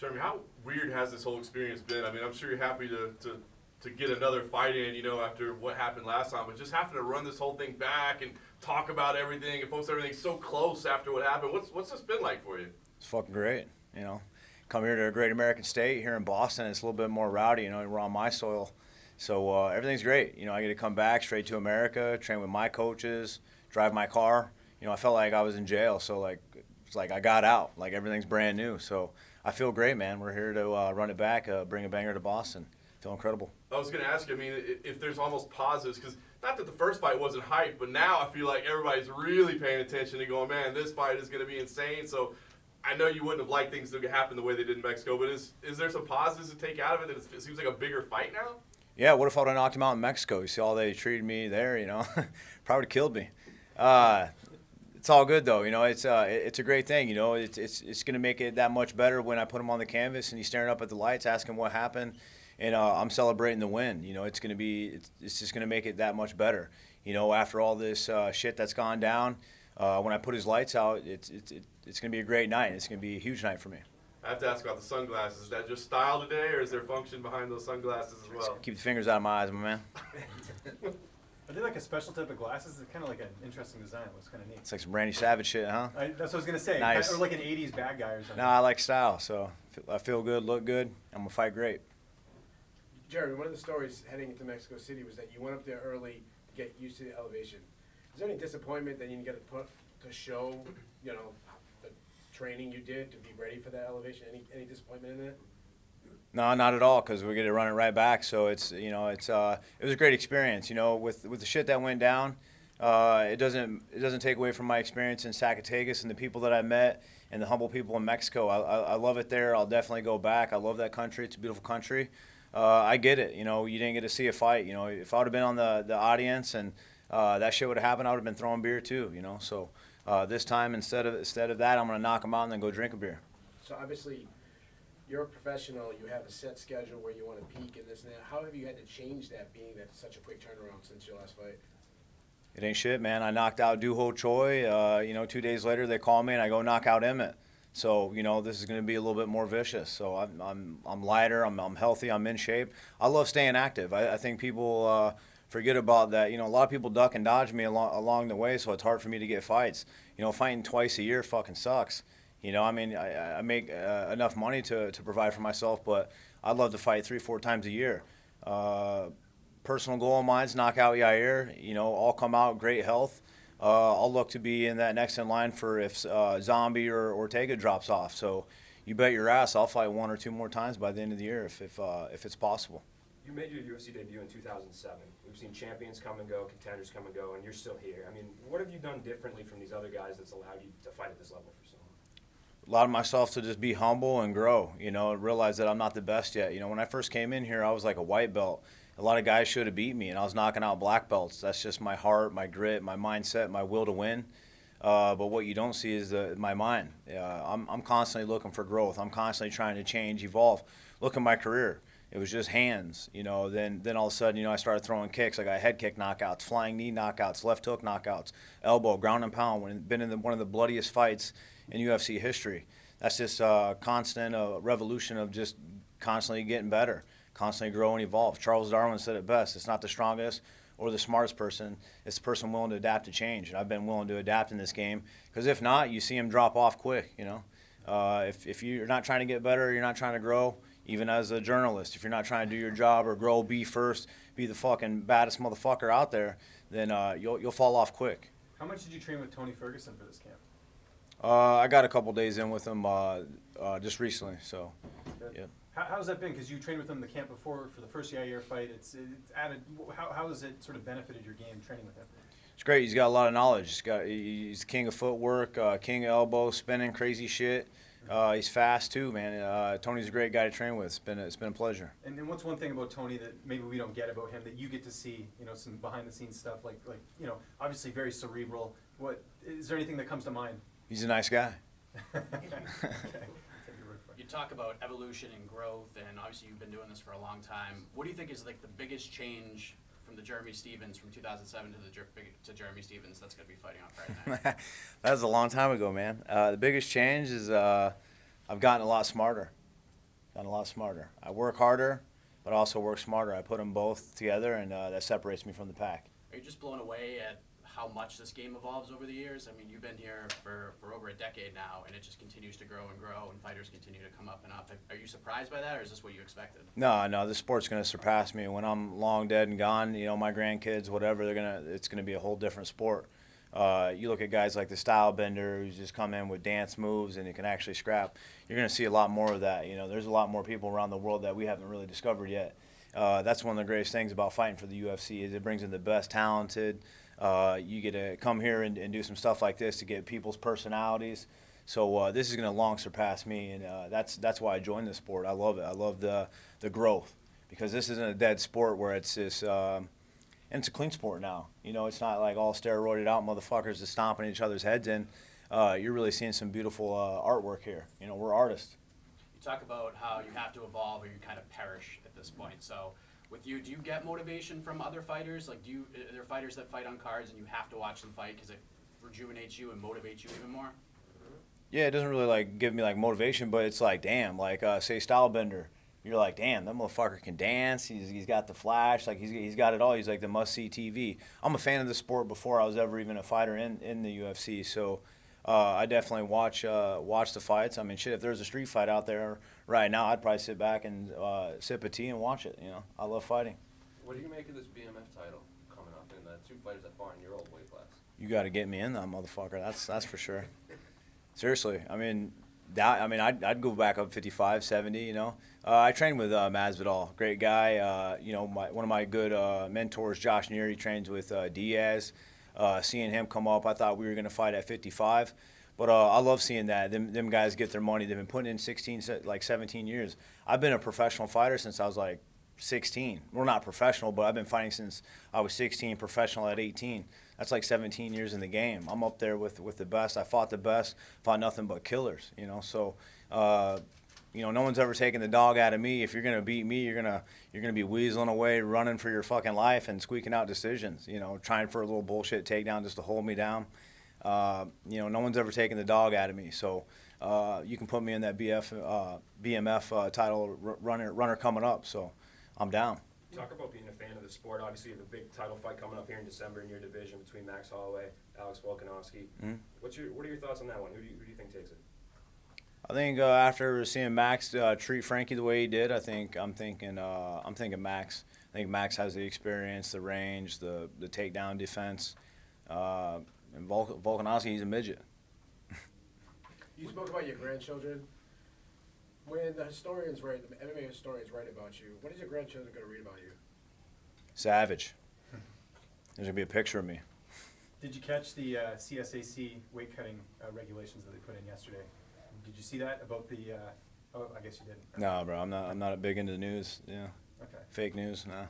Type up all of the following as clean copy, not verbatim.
Jeremy, how weird has this whole experience been? I mean, I'm sure you're happy to get another fight in, after what happened last time, but just having to run this whole thing back and talk about everything and post everything so close after what happened. What's this been like for you? It's fucking great, Come here to a great American state here in Boston. It's a little bit more rowdy, we're on my soil. So everything's great. I get to come back straight to America, train with my coaches, drive my car. I felt like I was in jail, so it's like I got out. Like everything's brand new. So I feel great, man. We're here to run it back, bring a banger to Boston. Feel incredible. I was going to ask you, I mean, if there's almost pauses, because not that the first fight wasn't hype, but now I feel like everybody's really paying attention and going, man, this fight is going to be insane. So I know you wouldn't have liked things to happen the way they did in Mexico, but is there some positives to take out of it that it seems like a bigger fight now? Yeah, what if I would have knocked him out in Mexico? You see how they treated me there, probably would have killed me. It's all good though, it's a great thing, it's going to make it that much better when I put him on the canvas and he's staring up at the lights asking what happened, and I'm celebrating the win. It's just going to make it that much better. After all this shit that's gone down, when I put his lights out, it's going to be a great night. It's going to be a huge night for me. I have to ask about the sunglasses. Is that just style today, or is there function behind those sunglasses as well? Keep the fingers out of my eyes, my man. Are they like a special type of glasses? It's kind of like an interesting design. It looks kind of neat. It's like some Randy Savage shit, huh? That's what I was going to say. Nice. Or like an 80s bad guy or something. No, I like style, so I feel good, look good. I'm going to fight great. Jeremy, one of the stories heading into Mexico City was that you went up there early to get used to the elevation. Is there any disappointment that you didn't get to put to show, the training you did to be ready for that elevation? Any disappointment in that? No, not at all, because we're going to run it right back. So it was a great experience. With the shit that went down, it doesn't take away from my experience in Zacatecas and the people that I met and the humble people in Mexico. I love it there. I'll definitely go back. I love that country. It's a beautiful country. I get it. You didn't get to see a fight. If I would have been on the audience and that shit would have happened, I would have been throwing beer too. So this time instead of that, I'm going to knock them out and then go drink a beer. So obviously, you're a professional. You have a set schedule where you want to peak and this and that. How have you had to change that, being that it's such a quick turnaround since your last fight? It ain't shit, man. I knocked out Doo Ho Choi. 2 days later they call me and I go knock out Emmett. So this is going to be a little bit more vicious. So I'm lighter. I'm healthy. I'm in shape. I love staying active. I think people forget about that. A lot of people duck and dodge me along the way, so it's hard for me to get fights. Fighting twice a year fucking sucks. I make enough money to provide for myself, but I'd love to fight 3-4 times a year. Personal goal of mine is knock out Yair. All come out great health. I'll look to be in that next in line for if Zombie or Ortega drops off. So you bet your ass I'll fight 1 or 2 more times by the end of the year if it's possible. You made your UFC debut in 2007. We've seen champions come and go, contenders come and go, and you're still here. I mean, what have you done differently from these other guys that's allowed you to fight at this level for so long? Allowed myself to just be humble and grow, realize that I'm not the best yet. When I first came in here, I was like a white belt. A lot of guys should have beat me, and I was knocking out black belts. That's just my heart, my grit, my mindset, my will to win. But what you don't see is my mind. I'm constantly looking for growth. I'm constantly trying to change, evolve. Look at my career. It was just hands, Then all of a sudden, I started throwing kicks. I got head kick knockouts, flying knee knockouts, left hook knockouts, elbow, ground and pound. Been in one of the bloodiest fights in UFC history. That's just a constant revolution of just constantly getting better, constantly grow and evolve. Charles Darwin said it best. It's not the strongest or the smartest person. It's the person willing to adapt to change. And I've been willing to adapt in this game, because if not, you see him drop off quick, If you're not trying to get better, you're not trying to grow, even as a journalist, if you're not trying to do your job or grow, be first, be the fucking baddest motherfucker out there, then you'll fall off quick. How much did you train with Tony Ferguson for this camp? I got a couple days in with him just recently, so yeah. How's that been? Because you trained with him the camp before for the first Yair fight. It's added. How has it sort of benefited your game training with him? It's great. He's got a lot of knowledge. He's king of footwork, king of elbow, spinning crazy shit. He's fast too, man. Tony's a great guy to train with. It's been a pleasure. And then what's one thing about Tony that maybe we don't get about him that you get to see? Some behind the scenes stuff like obviously very cerebral. What is there anything that comes to mind? He's a nice guy. You talk about evolution and growth, and obviously you've been doing this for a long time. What do you think is like the biggest change from the Jeremy Stephens from 2007 to Jeremy Stephens that's going to be fighting on Friday night? That was a long time ago, man. The biggest change is I've gotten a lot smarter. Gotten a lot smarter. I work harder, but I also work smarter. I put them both together, and that separates me from the pack. Are you just blown away at how much this game evolves over the years? I mean, you've been here for over a decade now, and it just continues to grow, and fighters continue to come up and up. Are you surprised by that, or is this what you expected? No, this sport's going to surpass me. When I'm long dead and gone, my grandkids, whatever, it's going to be a whole different sport. You look at guys like the Style Bender, who's just come in with dance moves and he can actually scrap. You're going to see a lot more of that. There's a lot more people around the world that we haven't really discovered yet. That's one of the greatest things about fighting for the UFC is it brings in the best talented. You get to come here and do some stuff like this to get people's personalities. So this is going to long surpass me, and that's why I joined the sport. I love it. I love the growth because this isn't a dead sport where it's this. And it's a clean sport now. It's not like all steroided out motherfuckers just stomping each other's heads in. You're really seeing some beautiful artwork here. We're artists. You talk about how you have to evolve or you kind of perish at this point. So with you, do you get motivation from other fighters? Like, are there fighters that fight on cards and you have to watch them fight because it rejuvenates you and motivates you even more? Yeah, it doesn't really give me motivation, but it's damn, say Stylebender. You're like, damn, that motherfucker can dance. He's got the flash. He's got it all. He's like the must-see TV. I'm a fan of the sport before I was ever even a fighter in the UFC. So I definitely watch the fights. I mean, shit, if there's a street fight out there right now, I'd probably sit back and sip a tea and watch it. I love fighting. What do you make of this BMF title coming up and the two fighters that fought in your old weight class? You got to get me in that motherfucker. That's for sure. Seriously, I'd go back up 55, 70. I trained with Masvidal, great guy. One of my good mentors, Josh Neer, he trains with Diaz. Seeing him come up, I thought we were going to fight at 55. But I love seeing that. Them guys get their money. They've been putting in 17 years. I've been a professional fighter since I was 16. We're not professional, but I've been fighting since I was 16, professional at 18. That's 17 years in the game. I'm up there with the best. I fought the best, fought nothing but killers, So, no one's ever taken the dog out of me. If you're gonna beat me, you're gonna be weaseling away, running for your fucking life and squeaking out decisions. Trying for a little bullshit takedown just to hold me down. No one's ever taken the dog out of me. So you can put me in that BMF title runner coming up. So I'm down. Talk about being a fan of the sport. Obviously, you have a big title fight coming up here in December in your division between Max Holloway, Alex Volkanovski. Mm-hmm. What are your thoughts on that one? Who do you think takes it? I think after seeing Max treat Frankie the way he did, I'm thinking Max. I think Max has the experience, the range, the takedown defense, and Volkanovski, he's a midget. You spoke about your grandchildren. When the MMA historians write about you, what is your grandchildren going to read about you? Savage. There's gonna be a picture of me. Did you catch the CSAC weight cutting regulations that they put in yesterday? Did you see that about the? Oh, I guess you didn't. No, bro, I'm not big into the news. Yeah. Okay. Fake news. No.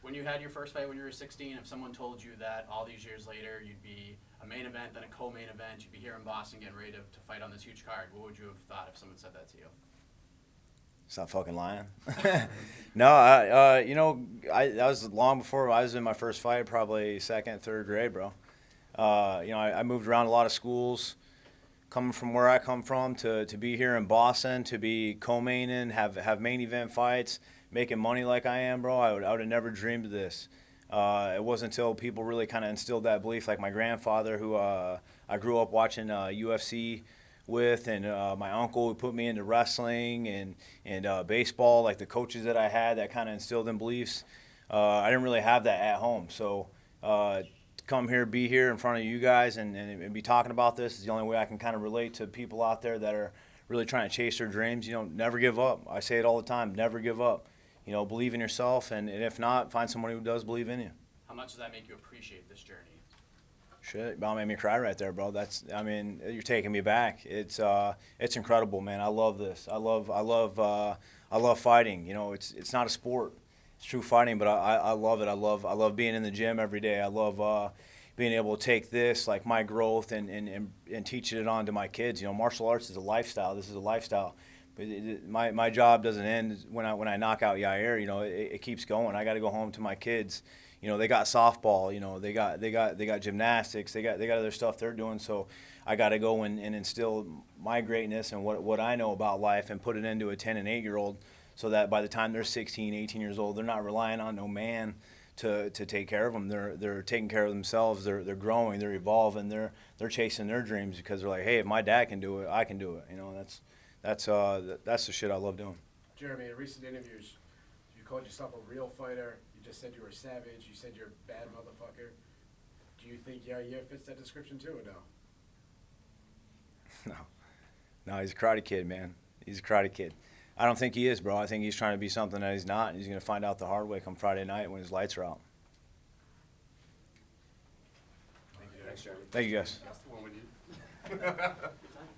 When you had your first fight when you were 16, if someone told you that all these years later you'd be a main event, then a co-main event, you'd be here in Boston getting ready to fight on this huge card, what would you have thought if someone said that to you? Stop fucking lying. No, that was long before I was in my first fight, probably second, third grade, bro. I moved around a lot of schools. Coming from where I come from to be here in Boston, to be co-maining, have main event fights, making money like I am, bro, I would have never dreamed of this. It wasn't until people really kind of instilled that belief, like my grandfather, who I grew up watching UFC with, and my uncle who put me into wrestling and baseball, like the coaches that I had that kind of instilled in beliefs. I didn't really have that at home. So to come here, be here in front of you guys and be talking about this is the only way I can kind of relate to people out there that are really trying to chase their dreams. Never give up. I say it all the time, never give up. Believe in yourself, and if not, find someone who does believe in you. How much does that make you appreciate this journey? Shit, about made me cry right there, bro. You're taking me back. It's incredible, man. I love this. I love fighting. It's not a sport. It's true fighting, but I love it. I love being in the gym every day. I love being able to take this, like my growth, and teaching it on to my kids. Martial arts is a lifestyle. This is a lifestyle. But my job doesn't end when I knock out Yair. It keeps going. I got to go home to my kids. They got softball. They got gymnastics. They got other stuff they're doing. So I got to go and instill my greatness and what I know about life and put it into a 10 and 8-year-old, so that by the time they're 16, 18 years old, they're not relying on no man to take care of them. They're taking care of themselves. They're growing. They're evolving. They're chasing their dreams because they're like, hey, if my dad can do it, I can do it. You know, that's the shit I love doing. Jeremy, in recent interviews, you called yourself a real fighter. You just said you were a savage. You said you're a bad motherfucker. Do you think Yair fits that description too, or no? No, he's a karate kid, man. He's a karate kid. I don't think he is, bro. I think he's trying to be something that he's not, and he's going to find out the hard way come Friday night when his lights are out. Thanks, Jeremy. Thank you, guys. That's the one we need.